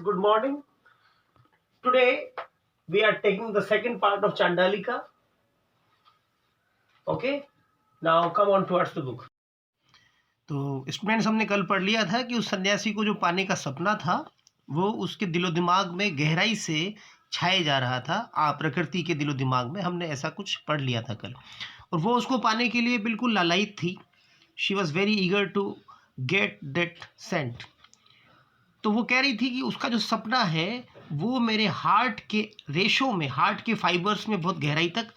good morning. Today we are taking the second part of Chandalika. Okay, now come on towards the book. तो students, हमने कल पढ़ लिया था कि उस सन्यासी को जो पाने का सपना था वो उसके दिलो दिमाग में गहराई से छाए जा रहा था। प्रकृति के दिलो दिमाग में हमने ऐसा कुछ पढ़ लिया था कल, और वो उसको पाने के लिए बिल्कुल लालायित थी। She was very eager to get that scent. तो वो कह रही थी कि उसका जो सपना है वो मेरे हार्ट के रेशों में, हार्ट के फाइबर्स में बहुत गहराई तक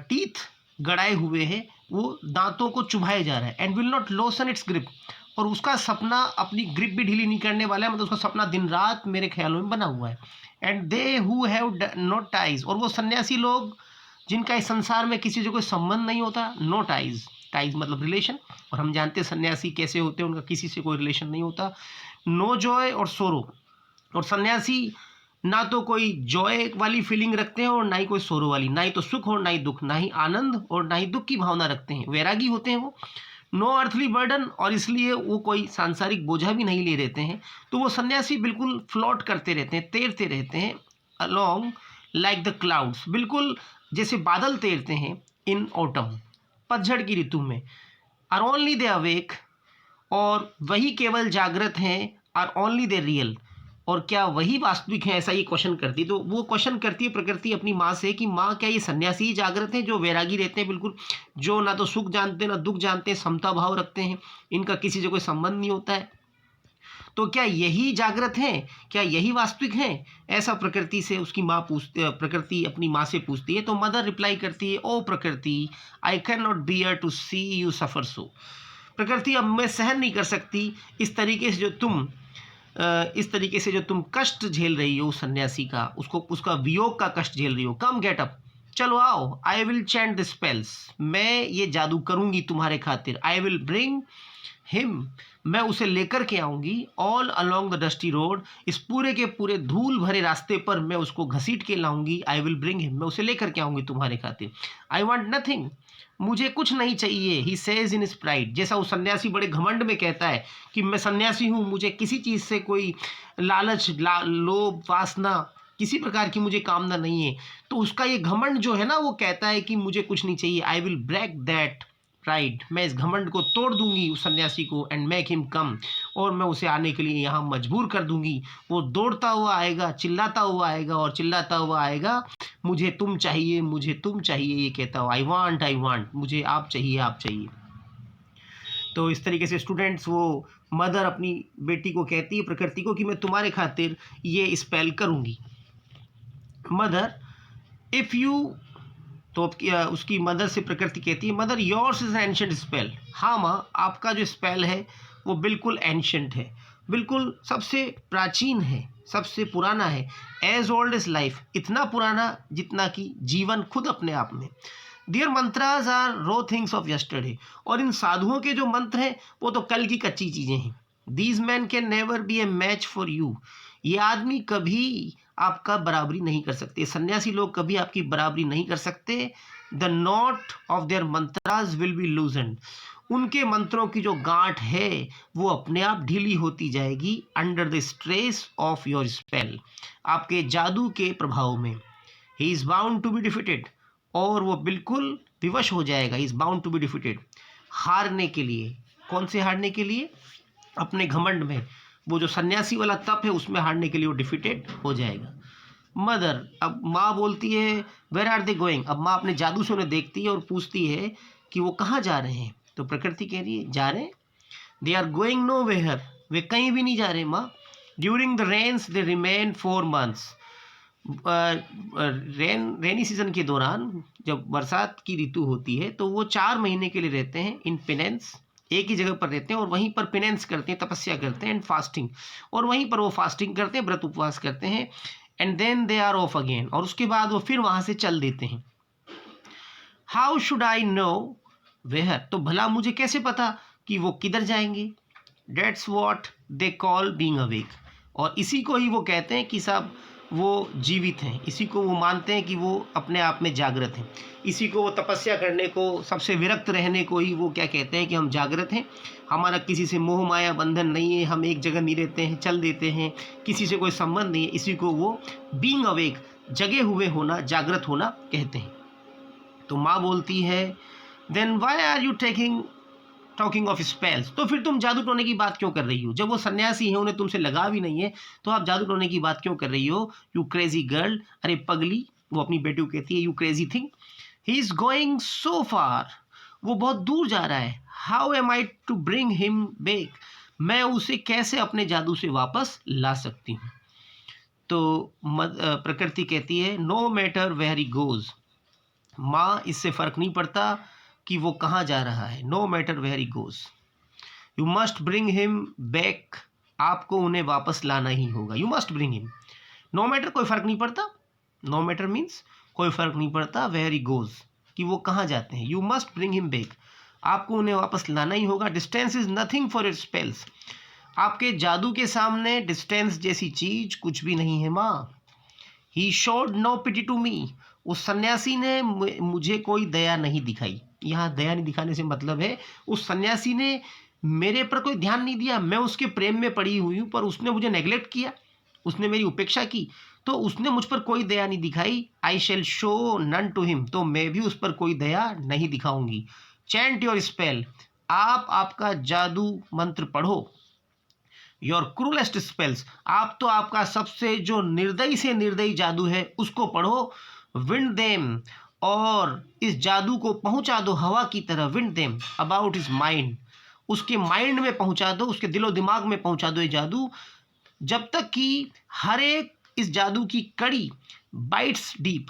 टीथ गड़ाए हुए हैं, वो दांतों को चुभाए जा रहा है। And will not Lawson it's grip, और उसका सपना अपनी ग्रिप भी ढीली नहीं करने वाला है। मतलब उसका सपना दिन रात मेरे ख्यालों में बना हुआ है। And they who have no ties, और वो सन्यासी लोग जिनका इस संसार में किसी से कोई संबंध नहीं होता। नो टाइज, टाइज मतलब रिलेशन, और हम जानते हैं सन्यासी कैसे होते हैं, उनका किसी से कोई रिलेशन नहीं होता। नो जॉय और सोरो, और सन्यासी ना तो कोई जॉय वाली फीलिंग रखते हैं और ना ही कोई सोरो वाली, ना ही तो सुख और ना ही दुख, ना ही आनंद और ना ही दुख की भावना रखते हैं। वैरागी होते हैं वो। नो अर्थली बर्डन, और इसलिए वो कोई सांसारिक बोझा भी नहीं ले रहते हैं। तो वो सन्यासी बिल्कुल फ्लोट करते रहते हैं, तैरते रहते हैं अलोंग लाइक द क्लाउड्स, बिल्कुल जैसे बादल तैरते हैं इन ऑटम, पतझड़ की ऋतु में। आर ओनली दे अवेक, और वही केवल जागृत हैं। आर ओनली दे रियल, और क्या वही वास्तविक है, ऐसा ये क्वेश्चन करती है। तो वो क्वेश्चन करती है प्रकृति अपनी माँ से कि माँ, क्या ये सन्यासी ही जागृत हैं जो वैरागी रहते हैं, बिल्कुल जो ना तो सुख जानते हैं ना दुख जानते हैं, समता भाव रखते हैं, इनका किसी से कोई संबंध नहीं होता है। तो क्या यही जागृत हैं, क्या यही वास्तविक हैं? ऐसा प्रकृति से उसकी माँ पूछती, प्रकृति अपनी माँ से पूछती है। तो मदर रिप्लाई करती है, ओ Prakriti, I can not bear to see you suffer so. Prakriti, अब मैं सहन नहीं कर सकती इस तरीके से जो तुम कष्ट झेल रही हो, सन्यासी का, उसका वियोग का कष्ट झेल रही हो। कम गेट अप, चलो आओ। I will chant the spells, मैं ये जादू करूंगी तुम्हारे खातिर। आई विल ब्रिंग हिम, मैं उसे लेकर के आऊंगी। All along the dusty road, इस पूरे के पूरे धूल भरे रास्ते पर मैं उसको घसीट के लाऊंगी। आई विल ब्रिंग हिम, मैं उसे लेकर के आऊंगी तुम्हारे खातिर। आई वॉन्ट नथिंग, मुझे कुछ नहीं चाहिए। ही सेज इन स्प्राइट, जैसा वो सन्यासी बड़े घमंड में कहता है कि मैं सन्यासी हूँ, मुझे किसी चीज़ से कोई लालच, लोभ, वासना, किसी प्रकार की मुझे कामना नहीं है। तो उसका ये घमंड जो है ना, वो कहता है कि मुझे कुछ नहीं चाहिए। I will break that pride, मैं इस घमंड को तोड़ दूंगी उस सन्यासी को। एंड मेक हिम कम, और मैं उसे आने के लिए यहाँ मजबूर कर दूंगी। वो दौड़ता हुआ आएगा, चिल्लाता हुआ आएगा, और चिल्लाता हुआ आएगा, मुझे तुम चाहिए, मुझे तुम चाहिए, ये कहता हो। आई वांट, मुझे आप चाहिए, आप चाहिए। तो इस तरीके से स्टूडेंट्स, वो मदर अपनी बेटी को कहती है, प्रकृति को, कि मैं तुम्हारे खातिर ये स्पेल करूंगी। मदर इफ़ यू, तो उसकी मदर से प्रकृति कहती है, mother yours is ancient spell. हाँ माँ, आपका जो स्पेल है वो बिल्कुल एंशंट है, बिल्कुल सबसे प्राचीन है, सबसे पुराना है। एज ओल्ड इज लाइफ, इतना पुराना जितना कि जीवन खुद अपने आप में। Dear mantras are row things of yesterday, और इन साधुओं के जो मंत्र हैं वो तो कल की कच्ची चीज़ें हैं। These man can never be A match for you, ये आदमी कभी आपका बराबरी नहीं कर सकते, सन्यासी लोग कभी आपकी बराबरी नहीं कर सकते। The knot of their mantras will be loosened, उनके मंत्रों की जो गांठ है वो अपने आप ढीली होती जाएगी। Under the stress of your spell, आपके जादू के प्रभाव में। He is bound to be defeated, और वो बिल्कुल विवश हो जाएगा। He is bound to be defeated, हारने के लिए। कौन से हारने के लिए? अपने घमंड में, वो जो सन्यासी वाला तप है उसमें हारने के लिए वो डिफिटेड हो जाएगा। मदर, अब माँ बोलती है, वेयर आर दे गोइंग। अब माँ अपने जादू से उन्हें देखती है और पूछती है कि वो कहाँ जा रहे हैं। तो प्रकृति कह रही है, जा रहे हैं, they are going nowhere, वे कहीं भी नहीं जा रहे माँ। During the rains they remain 4 months, rainy season के दौरान, जब बरसात की ऋतु होती है, तो वो 4 महीने के लिए रहते हैं इन पेनेंस, एक ही जगह पर रहते हैं और वहीं पर पेनेंस करते हैं, तपस्या करते हैं, एंड फास्टिंग, और वहीं पर वो फास्टिंग करते हैं, व्रत उपवास करते हैं। And then they are off again, और उसके बाद वो फिर वहाँ से चल देते हैं। How should I know where, तो भला मुझे कैसे पता कि वो किधर जाएंगे। That's what they call being awake, और इसी को ही वो कहते हैं कि साहब वो जीवित हैं, इसी को वो मानते हैं कि वो अपने आप में जागृत हैं, इसी को वो तपस्या करने को, सबसे विरक्त रहने को ही वो क्या कहते हैं कि हम जागृत हैं, हमारा किसी से मोह माया बंधन नहीं है, हम एक जगह नहीं रहते हैं, चल देते हैं, किसी से कोई संबंध नहीं है, इसी को वो बीइंग अवेक, जगे हुए होना, जागृत होना कहते हैं। तो माँ बोलती है then why are you talking of spells, तो फिर तुम जादू टोने की बात क्यों कर रही हो? जब वो सन्यासी है, उन्हें तुमसे लगा भी नहीं है, तो आप जादू टोने की बात क्यों कर रही हो? यू क्रेजी गर्ल, अरे पगली, वो अपनी बेटी को कहती है, you crazy thing, he is going so far, वो बहुत दूर जा रहा है, how am I to bring him back, मैं उसे कैसे अपने जादू से वापस ला सकती हूँ? तो प्रकृति कहती है no matter where he goes, माँ इससे फर्क नहीं पड़ता कि वो कहाँ जा रहा है, no matter where he goes, you must bring him back, आपको उन्हें वापस लाना ही होगा, you must bring him, no matter कोई फर्क नहीं पड़ता, नो मैटर मीन्स कोई फर्क नहीं पड़ता, वेयर ही गोज कि वो कहाँ जाते हैं, you must bring him back, आपको उन्हें वापस लाना ही होगा, distance is nothing for your spells, आपके जादू के सामने डिस्टेंस जैसी चीज कुछ भी नहीं है माँ। He showed no pity to me, उस सन्यासी ने मुझे कोई दया नहीं दिखाई, यहाँ दया नहीं दिखाने से मतलब है उस सन्यासी ने मेरे पर कोई ध्यान नहीं दिया, मैं उसके प्रेम में पड़ी हुई हूँ पर उसने मुझे नेग्लेक्ट किया, उसने मेरी उपेक्षा की, तो उसने मुझ पर कोई दया नहीं दिखाई, I shall show none to him, तो मैं भी उस पर कोई दया नहीं दिखाऊंगी, चैंट योर स्पेल, आप आपका जादू मंत्र पढ़ो, योर क्रूलेस्ट स्पेल्स, आप तो आपका सबसे जो निर्दयी से निर्दयी जादू है उसको पढ़ो, विंड देम, और इस जादू को पहुंचा दो हवा की तरह, wind them about his mind, उसके माइंड में पहुंचा दो, उसके दिलो दिमाग में पहुंचा दो ये जादू, जब तक कि हर एक इस जादू की कड़ी बाइट्स डीप,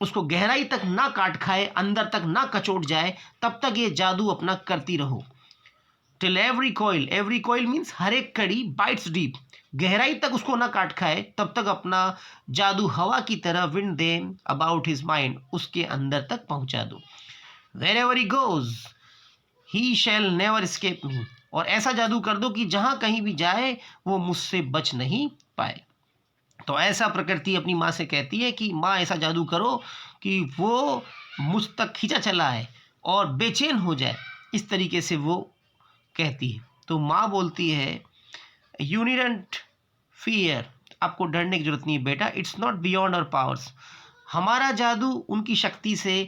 उसको गहराई तक ना काट खाए, अंदर तक ना कचोट जाए, तब तक ये जादू अपना करती रहो, टिल एवरी कॉइल मीन्स हर एक कड़ी बाइट्स डीप, गहराई तक उसको ना काट खाए, तब तक अपना जादू हवा की तरह, wind them about his mind, उसके अंदर तक पहुंचा दो, wherever he goes he shall never escape me, और ऐसा जादू कर दो कि जहां कहीं भी जाए वो मुझसे बच नहीं पाए। तो ऐसा प्रकृति अपनी माँ से कहती है कि माँ ऐसा जादू करो कि वो मुझ तक खींचा चला है और बेचैन हो जाए, इस तरीके से वो कहती है। तो माँ बोलती है यू नीडंट फियर, आपको डरने की जरूरत नहीं है बेटा, it's not beyond our powers, हमारा जादू उनकी शक्ति से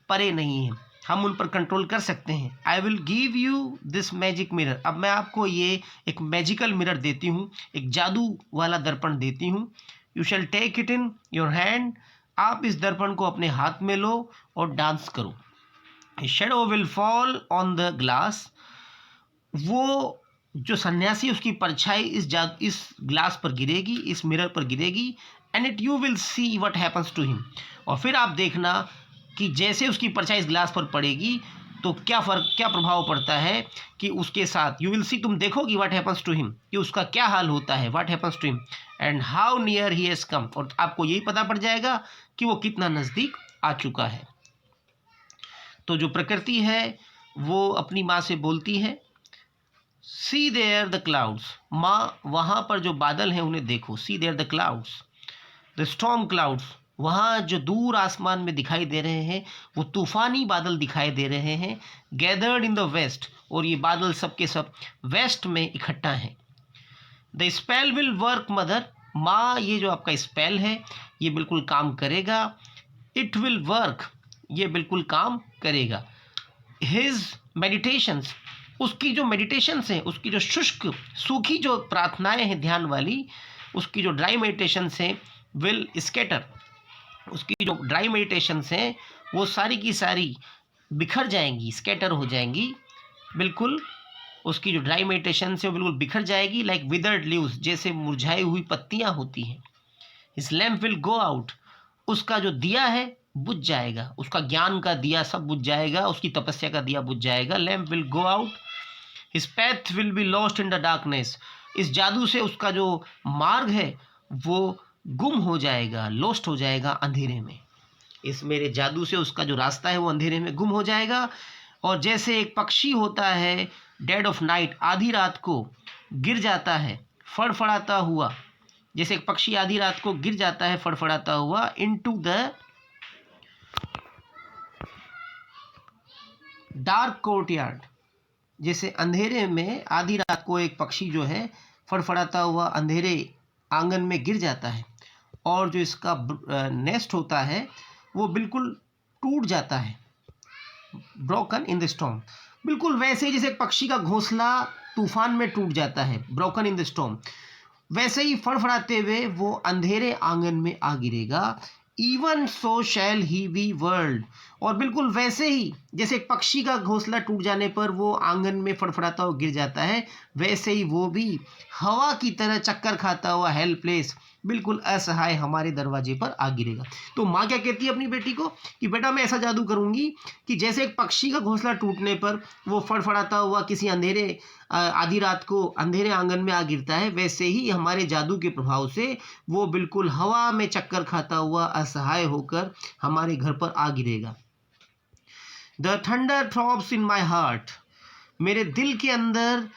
परे नहीं है, हम उन पर कंट्रोल कर सकते हैं, I will give you this magic mirror, अब मैं आपको ये एक मैजिकल मिरर देती हूँ, एक जादू वाला दर्पण देती हूँ, you shall take it in your hand, आप इस दर्पण को अपने हाथ में लो और डांस करो, shadow will fall on the glass, वो जो सन्यासी उसकी परछाई इस ग्लास पर गिरेगी, इस मिरर पर गिरेगी, and it you will see what happens to him, और फिर आप देखना कि जैसे उसकी परछाई इस ग्लास पर पड़ेगी तो क्या प्रभाव पड़ता है कि उसके साथ, यू विल सी, तुम देखोगी व्हाट हैपन्स टू हिम, कि उसका क्या हाल होता है, what happens to him and how near he has come, और आपको यही पता पड़ जाएगा कि वो कितना नज़दीक आ चुका है। तो जो प्रकृति है वो अपनी माँ से बोलती है सी देयर द क्लाउड्स, माँ वहाँ पर जो बादल हैं उन्हें देखो, see there the clouds, the storm clouds, वहाँ जो दूर आसमान में दिखाई दे रहे हैं वो तूफानी बादल दिखाई दे रहे हैं, गैदर्ड इन द वेस्ट, और ये बादल सब के सब वेस्ट में इकट्ठा हैं, the spell will work mother, माँ ये जो आपका स्पेल है ये बिल्कुल काम करेगा, इट विल वर्क, ये बिल्कुल काम करेगा, हिज मेडिटेशंस, उसकी जो मेडिटेशंस हैं, उसकी जो शुष्क सूखी जो प्रार्थनाएं हैं ध्यान वाली, उसकी जो ड्राई मेडिटेशंस हैं, विल स्कैटर, उसकी जो ड्राई मेडिटेशंस हैं वो सारी की सारी बिखर जाएंगी, स्कैटर हो जाएंगी, बिल्कुल उसकी जो ड्राई मेडिटेशन है वो बिल्कुल बिखर जाएगी, लाइक विदर्ड लीव्स, जैसे मुरझाई हुई पत्तियां होती हैं, his lamp will go out, उसका जो दिया है बुझ जाएगा, उसका ज्ञान का दिया सब बुझ जाएगा, उसकी तपस्या का दिया बुझ जाएगा, lamp will go out, his path will be lost in the darkness, इस जादू से उसका जो मार्ग है वो गुम हो जाएगा, लॉस्ट हो जाएगा अंधेरे में, इस मेरे जादू से उसका जो रास्ता है वो अंधेरे में गुम हो जाएगा, और जैसे एक पक्षी होता है डेड ऑफ नाइट, आधी रात को गिर जाता है फड़फड़ाता हुआ जैसे एक पक्षी आधी रात को गिर जाता है फड़फड़ाता हुआ इनटू द डार्क कोर्टयार्ड, जैसे अंधेरे में आधी रात को एक पक्षी जो है फड़फड़ाता हुआ अंधेरे आंगन में गिर जाता है और जो इसका नेस्ट होता है वो बिल्कुल टूट जाता है, ब्रोकन इन द स्टॉर्म। बिल्कुल वैसे ही जैसे एक पक्षी का घोंसला तूफान में टूट जाता है, ब्रोकन इन द स्टॉर्म, वैसे ही फड़फड़ाते हुए वो अंधेरे आंगन में आ गिरेगा। इवन सो शैल ही बी वर्ल्ड, और बिल्कुल वैसे ही जैसे एक पक्षी का घोंसला टूट जाने पर वो आंगन में फड़फड़ाता हुआ गिर जाता है, वैसे ही वो भी हवा की तरह चक्कर खाता हुआ हेल्पलेस, बिल्कुल असहाय हमारे दरवाजे पर आ गिरेगा। तो माँ क्या कहती है अपनी बेटी को कि बेटा मैं ऐसा जादू करूँगी कि जैसे एक पक्षी का घोंसला टूटने पर वो फड़फड़ाता हुआ किसी अंधेरे आधी रात को अंधेरे आंगन में आ गिरता है, वैसे ही हमारे जादू के प्रभाव से वो बिल्कुल हवा में चक्कर खाता हुआ असहाय होकर हमारे घर पर आ गिरेगा। The thunder throbs in my heart, मेरे दिल के अंदर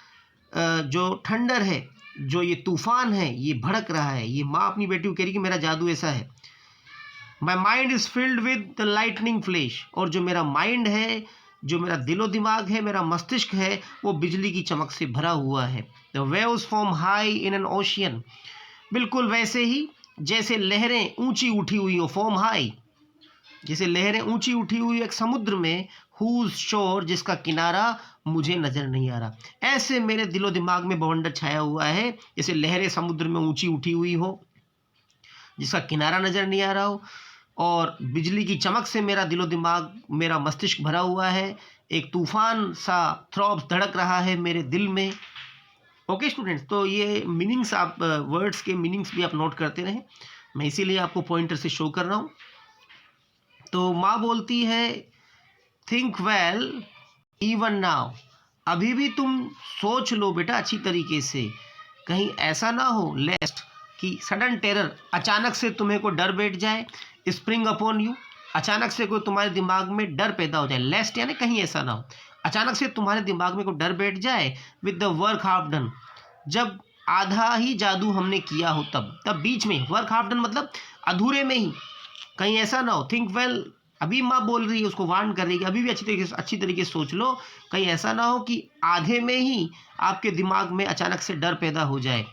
जो थंडर है, जो ये तूफान है, ये भड़क रहा है। ये माँ अपनी बेटी को कह रही कि मेरा जादू ऐसा है। My mind is filled with the lightning flash, और जो मेरा माइंड है, जो मेरा दिलो दिमाग है, मेरा मस्तिष्क है, वो बिजली की चमक से भरा हुआ है। The waves form high in an ocean, बिल्कुल वैसे ही जैसे लहरें ऊंची उठी हुई हो, फॉर्म हाई, जैसे लहरें ऊंची उठी हुई एक समुद्र में, हुज शोर, जिसका किनारा मुझे नजर नहीं आ रहा। ऐसे मेरे दिलो दिमाग में बवंडर छाया हुआ है, जैसे लहरें समुद्र में ऊंची उठी हुई हो, जिसका किनारा नजर नहीं आ रहा हो, और बिजली की चमक से मेरा दिलो दिमाग, मेरा मस्तिष्क भरा हुआ है। एक तूफान सा थ्रॉब्स धड़क रहा है मेरे दिल में। ओके स्टूडेंट्स, तो ये मीनिंग्स आप वर्ड्स के मीनिंग्स भी आप नोट करते रहें, मैं इसीलिए आपको पॉइंटर से शो कर रहा हूँ। तो माँ बोलती है थिंक वेल इवन नाउ, अभी भी तुम सोच लो बेटा अच्छी तरीके से, कहीं ऐसा ना हो लेस्ट कि सडन टेरर, अचानक से तुम्हें को डर बैठ जाए, स्प्रिंग अपॉन यू, अचानक से कोई तुम्हारे दिमाग में डर पैदा हो जाए। लेस्ट यानी कहीं ऐसा ना हो अचानक से तुम्हारे दिमाग में कोई डर बैठ जाए। With the work half done, जब आधा ही जादू हमने किया हो तब बीच में, वर्क हाफ डन मतलब अधूरे में ही, कहीं ऐसा ना हो। थिंक वेल, अभी माँ बोल रही है, उसको वार्न कर रही है कि अभी भी अच्छी तरीके से सोच लो, कहीं ऐसा ना हो कि आधे में ही आपके दिमाग में अचानक से डर पैदा हो जाए।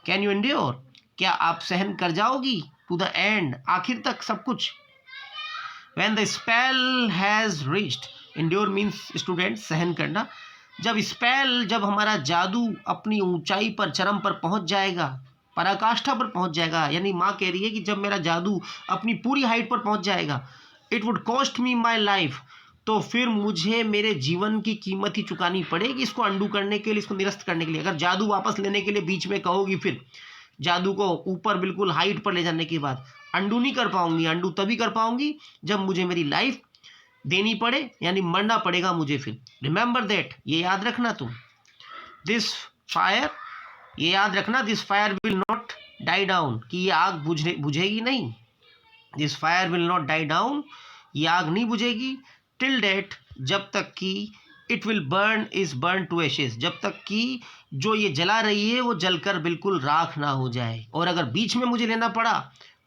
कैन यू एंड्योर, क्या आप सहन कर जाओगी टू द एंड, आखिर तक सब कुछ। When the spell has reached, endure means student सहन करना। जब हमारा जादू अपनी ऊंचाई पर, चरम पर पहुंच जाएगा, पराकाष्ठा पर पहुंच जाएगा, यानी माँ कह रही है कि जब मेरा जादू अपनी पूरी हाइट पर पहुंच जाएगा, it would cost me my life, तो फिर मुझे मेरे जीवन की कीमत ही चुकानी पड़ेगी इसको अंडू करने के लिए, इसको निरस्त करने के लिए। अगर जादू वापस लेने के लिए बीच में कहोगी, फिर जादू को ऊपर बिल्कुल हाइट पर ले जाने के बाद अंडू नहीं कर पाऊंगी। अंडू तभी कर पाऊंगी जब मुझे मेरी लाइफ देनी पड़े, यानी मरना पड़ेगा मुझे फिर। रिमेंबर दैट, ये याद रखना तुम। दिस फायर, ये याद रखना, this fire will not die down, कि ये आग बुझेगी नहीं। This fire will not die down, ये आग नहीं बुझेगी। टिल डेट, जब तक कि it will burn is burn to ashes, जब तक कि जो ये जला रही है वो जलकर बिल्कुल राख ना हो जाए। और अगर बीच में मुझे लेना पड़ा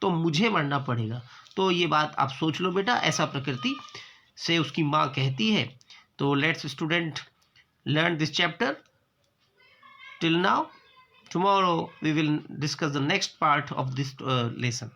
तो मुझे मरना पड़ेगा। तो ये बात आप सोच लो बेटा, ऐसा प्रकृति से उसकी माँ कहती है। तो let's student learn this chapter till now. Tomorrow we will discuss the next part of this lesson.